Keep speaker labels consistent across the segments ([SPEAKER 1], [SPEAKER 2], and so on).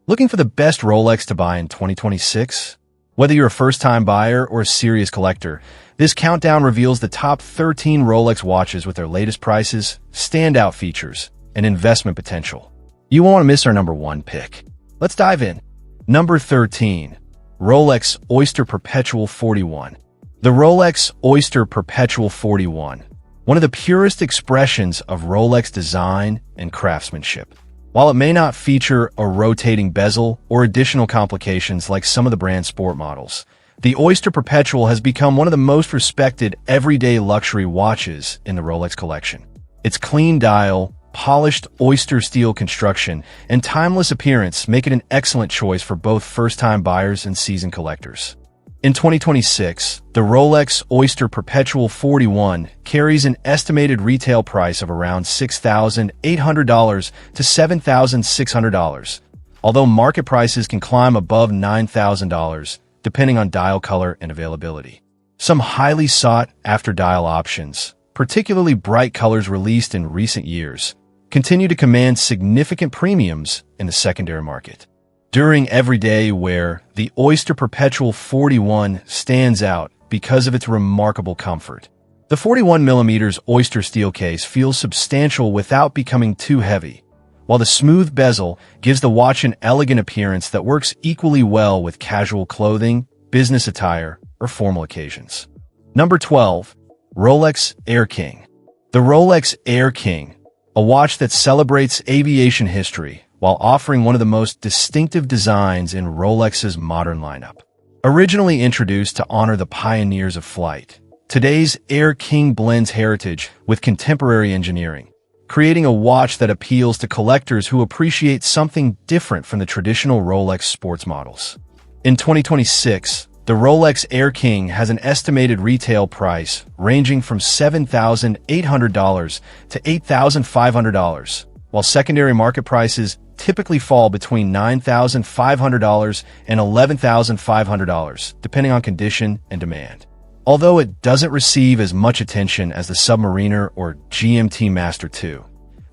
[SPEAKER 1] Looking for the best Rolex to buy in 2026? Whether you're a first-time buyer or a serious collector, this countdown reveals the top 13 Rolex watches with their latest prices, standout features, and investment potential. You won't want to miss our number 1 pick. Let's dive in. Number 13. Rolex Oyster Perpetual 41. The Rolex Oyster Perpetual 41, one of the purest expressions of Rolex design and craftsmanship. While it may not feature a rotating bezel or additional complications like some of the brand's sport models, the Oyster Perpetual has become one of the most respected everyday luxury watches in the Rolex collection. Its clean dial, polished oyster steel construction, and timeless appearance make it an excellent choice for both first-time buyers and seasoned collectors. In 2026, the Rolex Oyster Perpetual 41 carries an estimated retail price of around $6,800 to $7,600, although market prices can climb above $9,000 depending on dial color and availability. Some highly sought-after dial options, particularly bright colors released in recent years, continue to command significant premiums in the secondary market. During everyday wear, the Oyster Perpetual 41 stands out because of its remarkable comfort. The 41mm Oyster steel case feels substantial without becoming too heavy, while the smooth bezel gives the watch an elegant appearance that works equally well with casual clothing, business attire, or formal occasions. Number 12. Rolex Air King. The Rolex Air King, a watch that celebrates aviation history while offering one of the most distinctive designs in Rolex's modern lineup. Originally introduced to honor the pioneers of flight, today's Air King blends heritage with contemporary engineering, creating a watch that appeals to collectors who appreciate something different from the traditional Rolex sports models. In 2026, the Rolex Air King has an estimated retail price ranging from $7,800 to $8,500, while secondary market prices typically fall between $9,500 and $11,500, depending on condition and demand. Although it doesn't receive as much attention as the Submariner or GMT-Master II,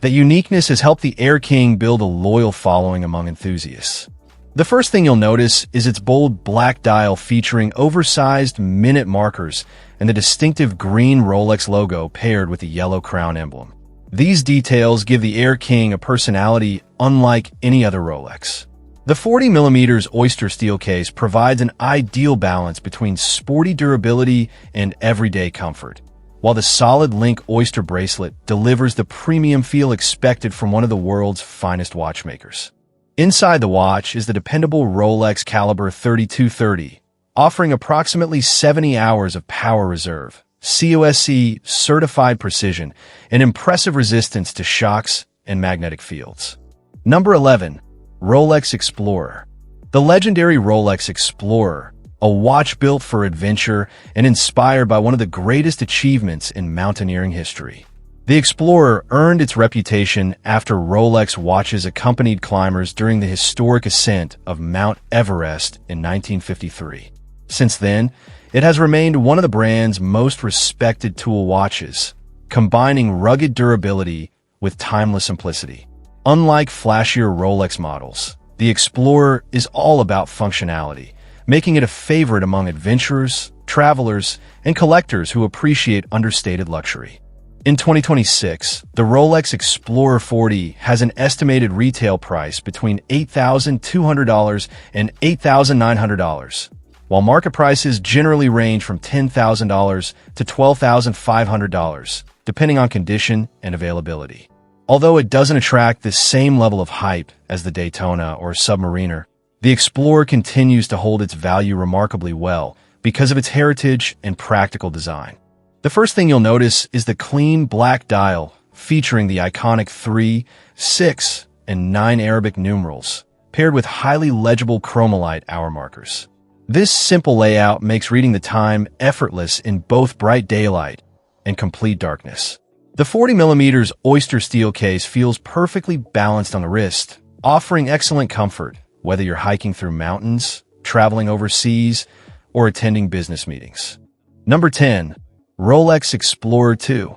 [SPEAKER 1] that uniqueness has helped the Air King build a loyal following among enthusiasts. The first thing you'll notice is its bold black dial featuring oversized minute markers and the distinctive green Rolex logo paired with the yellow crown emblem. These details give the Air King a personality unlike any other Rolex. The 40mm Oyster steel case provides an ideal balance between sporty durability and everyday comfort, while the solid link Oyster bracelet delivers the premium feel expected from one of the world's finest watchmakers. Inside the watch is the dependable Rolex caliber 3230, offering approximately 70 hours of power reserve, COSC certified precision, and impressive resistance to shocks and magnetic fields. Number 11. Rolex Explorer. The legendary Rolex Explorer, a watch built for adventure and inspired by one of the greatest achievements in mountaineering history. The Explorer earned its reputation after Rolex watches accompanied climbers during the historic ascent of Mount Everest in 1953. Since then, it has remained one of the brand's most respected tool watches, combining rugged durability with timeless simplicity. Unlike flashier Rolex models, the Explorer is all about functionality, making it a favorite among adventurers, travelers, and collectors who appreciate understated luxury. In 2026, the Rolex Explorer 40 has an estimated retail price between $8,200 and $8,900, while market prices generally range from $10,000 to $12,500, depending on condition and availability. Although it doesn't attract the same level of hype as the Daytona or Submariner, the Explorer continues to hold its value remarkably well because of its heritage and practical design. The first thing you'll notice is the clean black dial featuring the iconic 3, 6, and 9 Arabic numerals, paired with highly legible chromalite hour markers. This simple layout makes reading the time effortless in both bright daylight and complete darkness. The 40mm Oyster steel case feels perfectly balanced on the wrist, offering excellent comfort whether you're hiking through mountains, traveling overseas, or attending business meetings. Number 10. Rolex Explorer 2.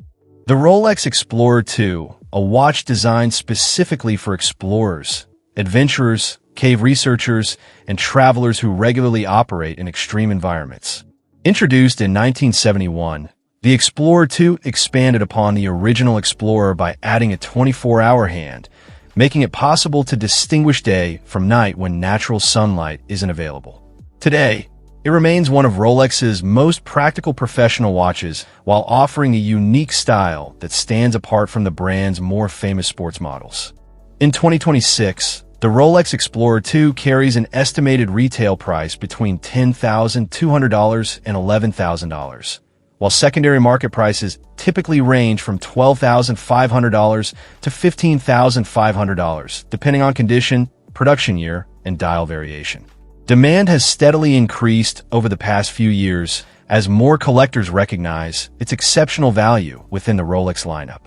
[SPEAKER 1] The Rolex Explorer 2, a watch designed specifically for explorers, adventurers, cave researchers, and travelers who regularly operate in extreme environments. Introduced in 1971, the Explorer II expanded upon the original Explorer by adding a 24-hour hand, making it possible to distinguish day from night when natural sunlight isn't available. Today, it remains one of Rolex's most practical professional watches while offering a unique style that stands apart from the brand's more famous sports models. In 2026, the Rolex Explorer II carries an estimated retail price between $10,200 and $11,000, while secondary market prices typically range from $12,500 to $15,500, depending on condition, production year, and dial variation. Demand has steadily increased over the past few years as more collectors recognize its exceptional value within the Rolex lineup.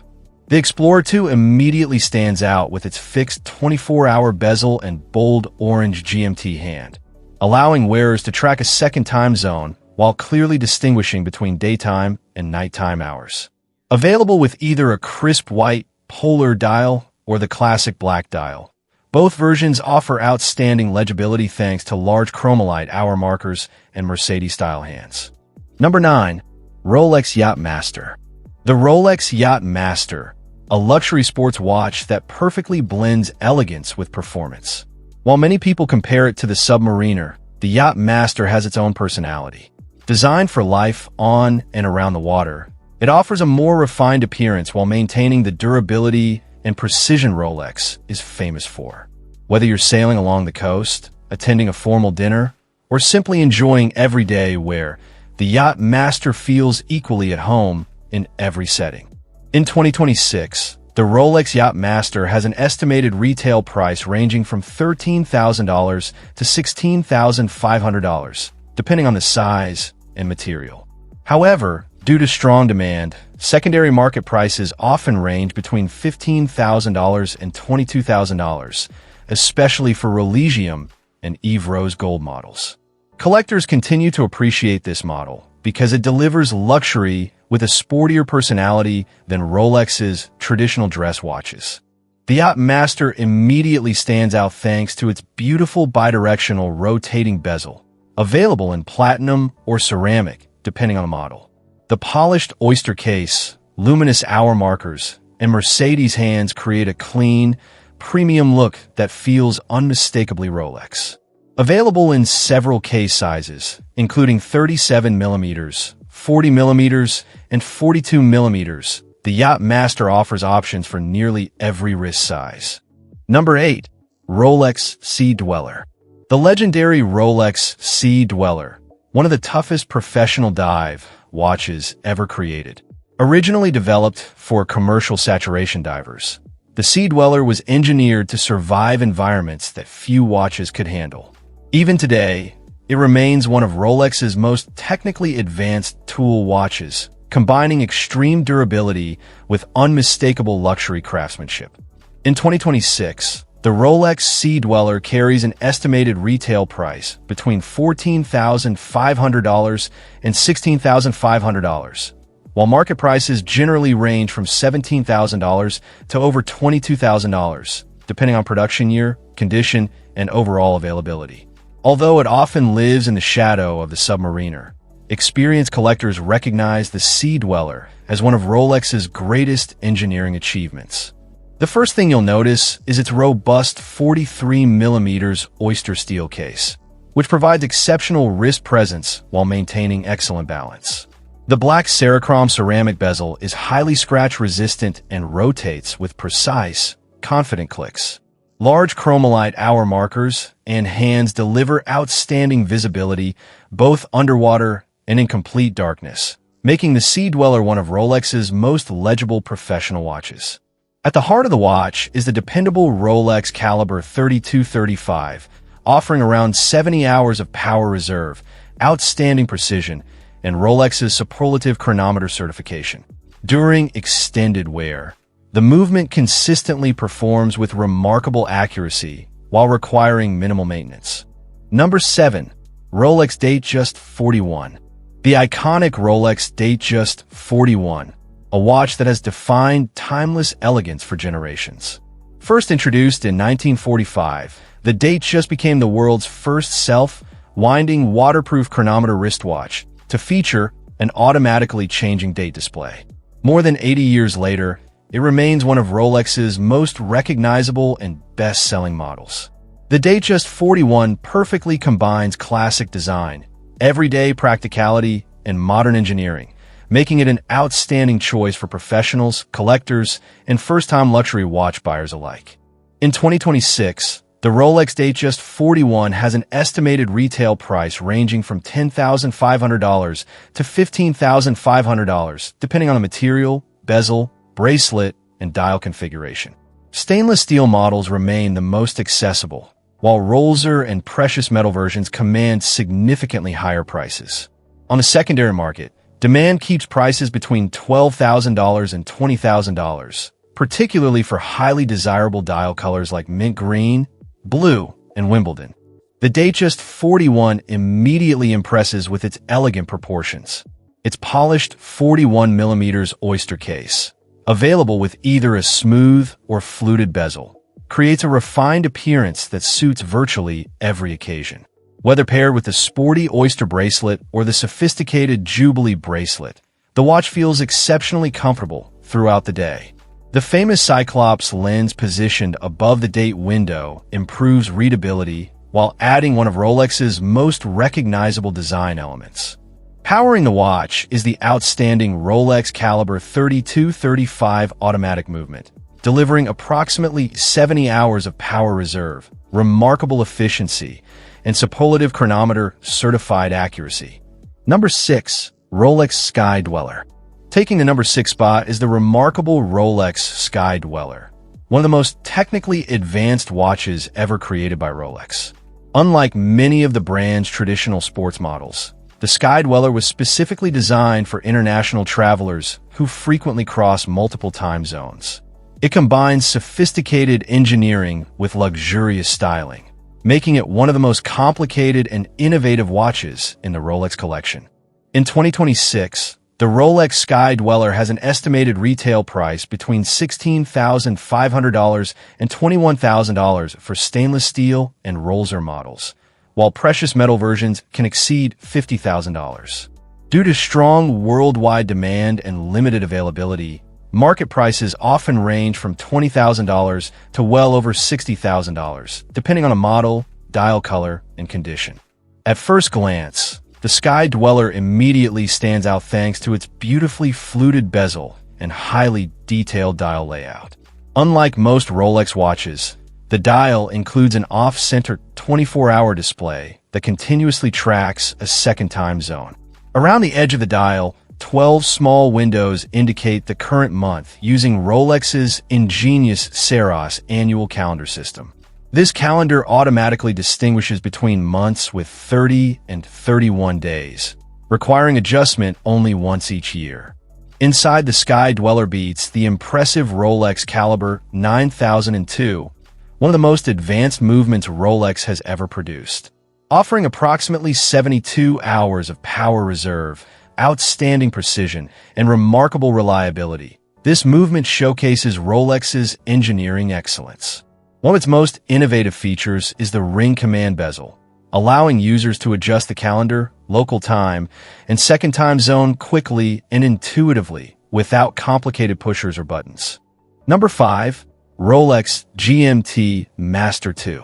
[SPEAKER 1] The Explorer II immediately stands out with its fixed 24-hour bezel and bold orange GMT hand, allowing wearers to track a second time zone while clearly distinguishing between daytime and nighttime hours. Available with either a crisp white polar dial or the classic black dial, both versions offer outstanding legibility thanks to large chromalite hour markers and Mercedes-style hands. Number 9. Rolex Yacht-Master. The Rolex Yacht-Master, a luxury sports watch that perfectly blends elegance with performance. While many people compare it to the Submariner, the Yacht-Master has its own personality. Designed for life on and around the water, it offers a more refined appearance while maintaining the durability and precision Rolex is famous for. Whether you're sailing along the coast, attending a formal dinner, or simply enjoying everyday wear, the Yacht-Master feels equally at home in every setting. In 2026, the Rolex Yacht-Master has an estimated retail price ranging from $13,000 to $16,500, depending on the size and material. However, due to strong demand, secondary market prices often range between $15,000 and $22,000, especially for Rolegium and Eve Rose Gold models. Collectors continue to appreciate this model because it delivers luxury with a sportier personality than Rolex's traditional dress watches. The Yacht-Master immediately stands out thanks to its beautiful bidirectional rotating bezel, available in platinum or ceramic, depending on the model. The polished Oyster case, luminous hour markers, and Mercedes hands create a clean, premium look that feels unmistakably Rolex. Available in several case sizes, including 37mm, 40mm, and 42mm, the Yacht-Master offers options for nearly every wrist size. Number 8. Rolex Sea Dweller. The legendary Rolex Sea Dweller, one of the toughest professional dive watches ever created. Originally developed for commercial saturation divers, the Sea Dweller was engineered to survive environments that few watches could handle. Even today, it remains one of Rolex's most technically advanced tool watches, combining extreme durability with unmistakable luxury craftsmanship. In 2026, the Rolex Sea Dweller carries an estimated retail price between $14,500 and $16,500, while market prices generally range from $17,000 to over $22,000, depending on production year, condition, and overall availability. Although it often lives in the shadow of the Submariner, experienced collectors recognize the Sea Dweller as one of Rolex's greatest engineering achievements. The first thing you'll notice is its robust 43mm Oyster steel case, which provides exceptional wrist presence while maintaining excellent balance. The black Cerachrom ceramic bezel is highly scratch-resistant and rotates with precise, confident clicks. Large chromalite hour markers and hands deliver outstanding visibility both underwater and in complete darkness, making the Sea Dweller one of Rolex's most legible professional watches. At the heart of the watch is the dependable Rolex caliber 3235, offering around 70 hours of power reserve, outstanding precision, and Rolex's superlative chronometer certification. During extended wear, the movement consistently performs with remarkable accuracy while requiring minimal maintenance. Number 7. Rolex Datejust 41. The iconic Rolex Datejust 41, a watch that has defined timeless elegance for generations. First introduced in 1945, the Datejust became the world's first self-winding waterproof chronometer wristwatch to feature an automatically changing date display. More than 80 years later, it remains one of Rolex's most recognizable and best-selling models. The Datejust 41 perfectly combines classic design, everyday practicality, and modern engineering, making it an outstanding choice for professionals, collectors, and first-time luxury watch buyers alike. In 2026, the Rolex Datejust 41 has an estimated retail price ranging from $10,500 to $15,500, depending on the material, bezel, bracelet, and dial configuration. Stainless steel models remain the most accessible, while Rolex and precious metal versions command significantly higher prices. On the secondary market, demand keeps prices between $12,000 and $20,000, particularly for highly desirable dial colors like mint green, blue, and Wimbledon. The Datejust 41 immediately impresses with its elegant proportions. Its polished 41mm Oyster case, available with either a smooth or fluted bezel, creates a refined appearance that suits virtually every occasion. Whether paired with the sporty Oyster bracelet or the sophisticated Jubilee bracelet, the watch feels exceptionally comfortable throughout the day. The famous Cyclops lens positioned above the date window improves readability while adding one of Rolex's most recognizable design elements. Powering the watch is the outstanding Rolex Caliber 3235 automatic movement, delivering approximately 70 hours of power reserve, remarkable efficiency, and superlative chronometer certified accuracy. Number 6. Rolex Sky Dweller. Taking the number 6 spot is the remarkable Rolex Sky Dweller, one of the most technically advanced watches ever created by Rolex. Unlike many of the brand's traditional sports models, the Sky Dweller was specifically designed for international travelers who frequently cross multiple time zones. It combines sophisticated engineering with luxurious styling, making it one of the most complicated and innovative watches in the Rolex collection. In 2026, the Rolex Sky Dweller has an estimated retail price between $16,500 and $21,000 for stainless steel and Rolex models, while precious metal versions can exceed $50,000. Due to strong worldwide demand and limited availability, market prices often range from $20,000 to well over $60,000, depending on a model, dial color, and condition. At first glance, the Sky Dweller immediately stands out thanks to its beautifully fluted bezel and highly detailed dial layout. Unlike most Rolex watches, the dial includes an off-center 24-hour display that continuously tracks a second time zone. Around the edge of the dial, 12 small windows indicate the current month using Rolex's ingenious Saros annual calendar system. This calendar automatically distinguishes between months with 30 and 31 days, requiring adjustment only once each year. Inside the Sky Dweller beats the impressive Rolex Caliber 9002, one of the most advanced movements Rolex has ever produced. Offering approximately 72 hours of power reserve, outstanding precision, and remarkable reliability, this movement showcases Rolex's engineering excellence. One of its most innovative features is the ring command bezel, allowing users to adjust the calendar, local time, and second time zone quickly and intuitively without complicated pushers or buttons. Number 5. Rolex GMT-Master II.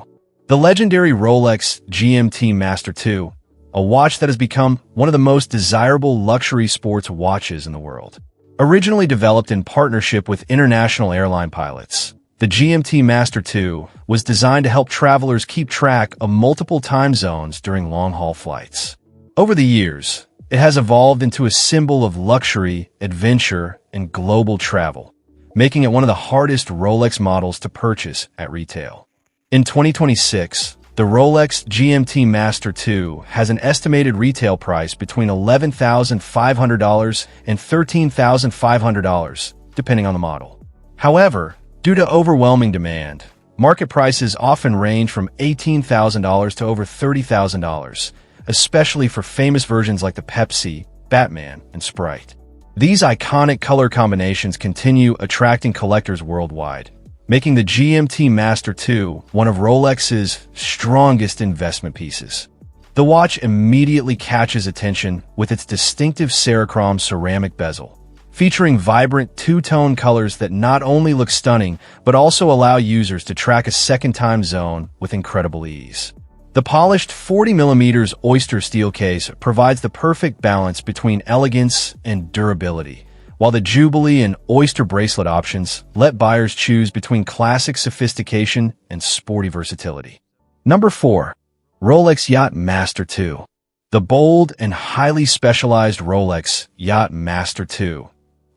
[SPEAKER 1] The legendary Rolex GMT-Master II, a watch that has become one of the most desirable luxury sports watches in the world. Originally developed in partnership with international airline pilots, the GMT-Master II was designed to help travelers keep track of multiple time zones during long-haul flights. Over the years, it has evolved into a symbol of luxury, adventure, and global travel, making it one of the hardest Rolex models to purchase at retail. In 2026, the Rolex GMT-Master II has an estimated retail price between $11,500 and $13,500, depending on the model. However, due to overwhelming demand, market prices often range from $18,000 to over $30,000, especially for famous versions like the Pepsi, Batman, and Sprite. These iconic color combinations continue attracting collectors worldwide, making the GMT-Master II one of Rolex's strongest investment pieces. The watch immediately catches attention with its distinctive Cerachrom ceramic bezel, featuring vibrant two-tone colors that not only look stunning, but also allow users to track a second time zone with incredible ease. The polished 40mm Oyster steel case provides the perfect balance between elegance and durability, while the Jubilee and Oyster bracelet options let buyers choose between classic sophistication and sporty versatility. Number 4. Rolex Yacht-Master II. The bold and highly specialized Rolex Yacht-Master II,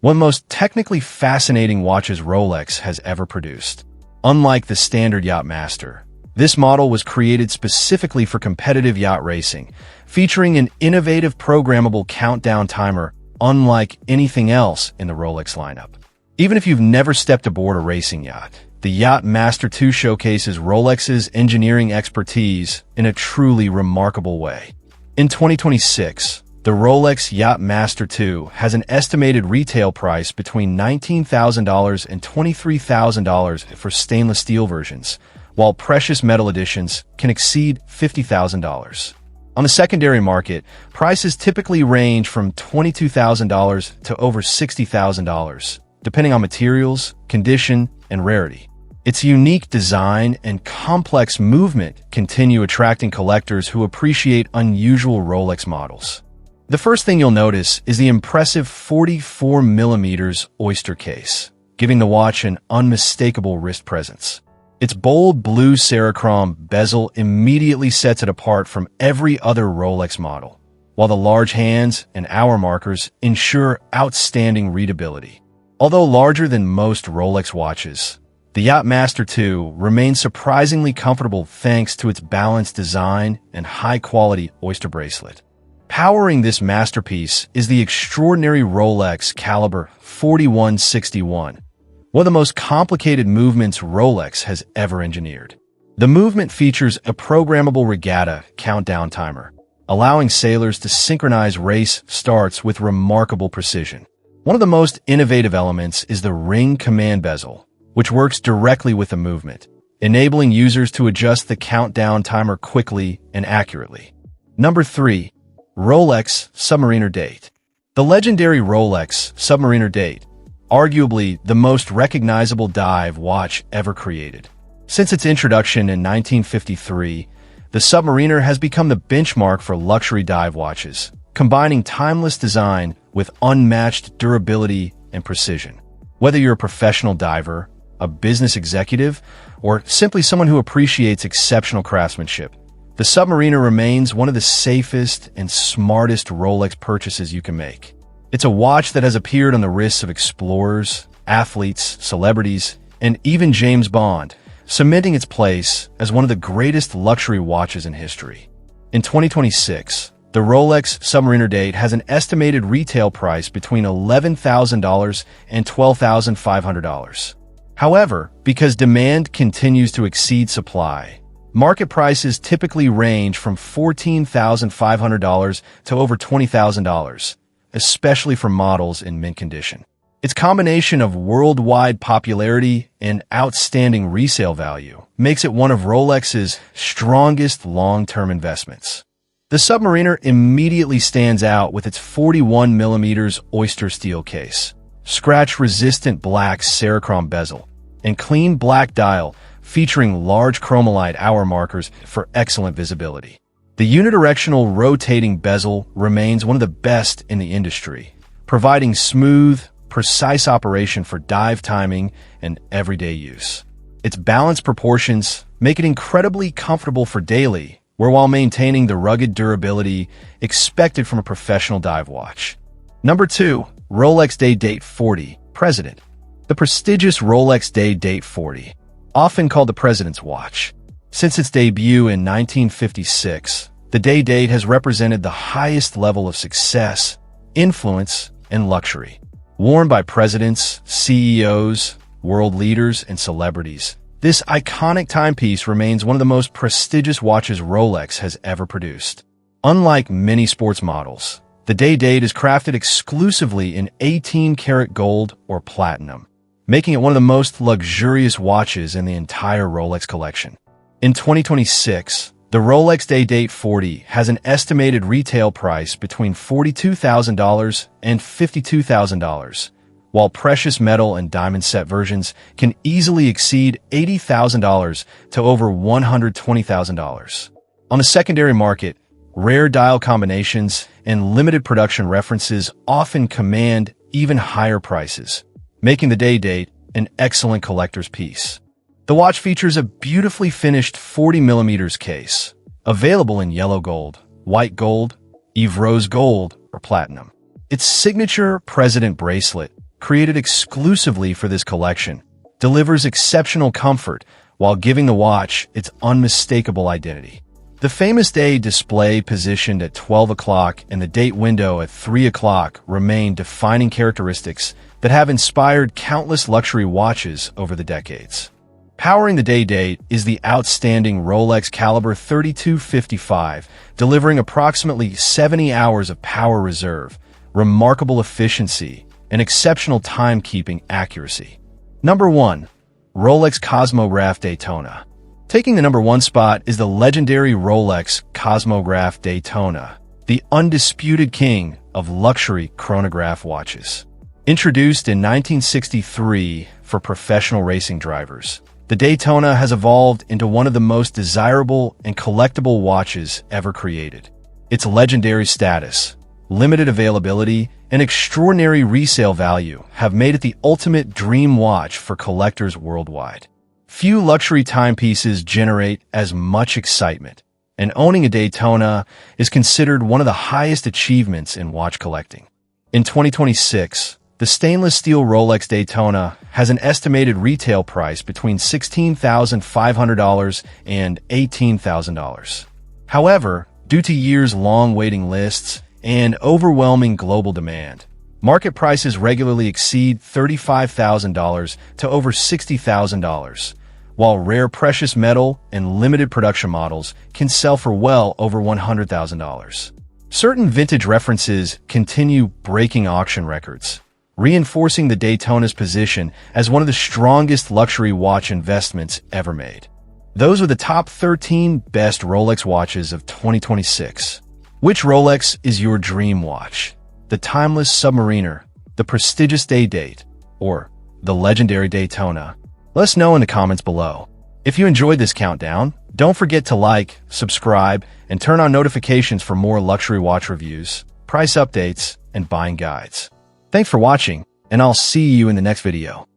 [SPEAKER 1] one of the most technically fascinating watches Rolex has ever produced. Unlike the standard Yacht-Master, this model was created specifically for competitive yacht racing, featuring an innovative programmable countdown timer unlike anything else in the Rolex lineup. Even if you've never stepped aboard a racing yacht, the Yacht-Master II showcases Rolex's engineering expertise in a truly remarkable way. In 2026, the Rolex Yacht-Master II has an estimated retail price between $19,000 and $23,000 for stainless steel versions, while precious metal editions can exceed $50,000. On the secondary market, prices typically range from $22,000 to over $60,000, depending on materials, condition, and rarity. Its unique design and complex movement continue attracting collectors who appreciate unusual Rolex models. The first thing you'll notice is the impressive 44mm Oyster case, giving the watch an unmistakable wrist presence. Its bold blue Cerachrom bezel immediately sets it apart from every other Rolex model, while the large hands and hour markers ensure outstanding readability. Although larger than most Rolex watches, the Yacht-Master II remains surprisingly comfortable thanks to its balanced design and high-quality Oyster bracelet. Powering this masterpiece is the extraordinary Rolex Caliber 4161, one of the most complicated movements Rolex has ever engineered. The movement features a programmable regatta countdown timer, allowing sailors to synchronize race starts with remarkable precision. One of the most innovative elements is the ring command bezel, which works directly with the movement, enabling users to adjust the countdown timer quickly and accurately. Number 3. Rolex Submariner Date. The legendary Rolex Submariner Date, arguably the most recognizable dive watch ever created. Since its introduction in 1953, the Submariner has become the benchmark for luxury dive watches, combining timeless design with unmatched durability and precision. Whether you're a professional diver, a business executive, or simply someone who appreciates exceptional craftsmanship, the Submariner remains one of the safest and smartest Rolex purchases you can make. It's a watch that has appeared on the wrists of explorers, athletes, celebrities, and even James Bond, cementing its place as one of the greatest luxury watches in history. In 2026, the Rolex Submariner Date has an estimated retail price between $11,000 and $12,500. However, because demand continues to exceed supply, market prices typically range from $14,500 to over $20,000, especially for models in mint condition. Its combination of worldwide popularity and outstanding resale value makes it one of Rolex's strongest long-term investments. The Submariner immediately stands out with its 41mm Oyster steel case, scratch-resistant black Cerachrom bezel, and clean black dial featuring large chromalite hour markers for excellent visibility. The unidirectional rotating bezel remains one of the best in the industry, providing smooth, precise operation for dive timing and everyday use. Its balanced proportions make it incredibly comfortable for daily, while maintaining the rugged durability expected from a professional dive watch. Number 2. Rolex Date 40 President. The prestigious Rolex Date 40, often called the President's Watch. Since its debut in 1956, the Date has represented the highest level of success, influence, and luxury. Worn by presidents, CEOs, world leaders, and celebrities, this iconic timepiece remains one of the most prestigious watches Rolex has ever produced. Unlike many sports models, the Date is crafted exclusively in 18-karat gold or platinum, making it one of the most luxurious watches in the entire Rolex collection. In 2026, the Rolex Date 40 has an estimated retail price between $42,000 and $52,000, while precious metal and diamond set versions can easily exceed $80,000 to over $120,000. On the secondary market, rare dial combinations and limited production references often command even higher prices, making the Date an excellent collector's piece. The watch features a beautifully finished 40mm case, available in yellow gold, white gold, Eve Rose gold, or platinum. Its signature President bracelet, created exclusively for this collection, delivers exceptional comfort while giving the watch its unmistakable identity. The famous day display positioned at 12 o'clock and the date window at 3 o'clock remain defining characteristics that have inspired countless luxury watches over the decades. Powering the Date is the outstanding Rolex Caliber 3255, delivering approximately 70 hours of power reserve, remarkable efficiency, and exceptional timekeeping accuracy. Number 1. Rolex Cosmograph Daytona. Taking the number 1 spot is the legendary Rolex Cosmograph Daytona, the undisputed king of luxury chronograph watches. Introduced in 1963 for professional racing drivers, the Daytona has evolved into one of the most desirable and collectible watches ever created. Its legendary status, limited availability, and extraordinary resale value have made it the ultimate dream watch for collectors worldwide. Few luxury timepieces generate as much excitement, and owning a Daytona is considered one of the highest achievements in watch collecting. In 2026, the stainless steel Rolex Daytona has an estimated retail price between $16,500 and $18,000. However, due to years-long waiting lists and overwhelming global demand, market prices regularly exceed $35,000 to over $60,000, while rare precious metal and limited production models can sell for well over $100,000. Certain vintage references continue breaking auction records, reinforcing the Daytona's position as one of the strongest luxury watch investments ever made. Those are the top 13 best Rolex watches of 2026. Which Rolex is your dream watch? The timeless Submariner, the prestigious Date, or the legendary Daytona? Let us know in the comments below. If you enjoyed this countdown, don't forget to like, subscribe, and turn on notifications for more luxury watch reviews, price updates, and buying guides. Thanks for watching, and I'll see you in the next video.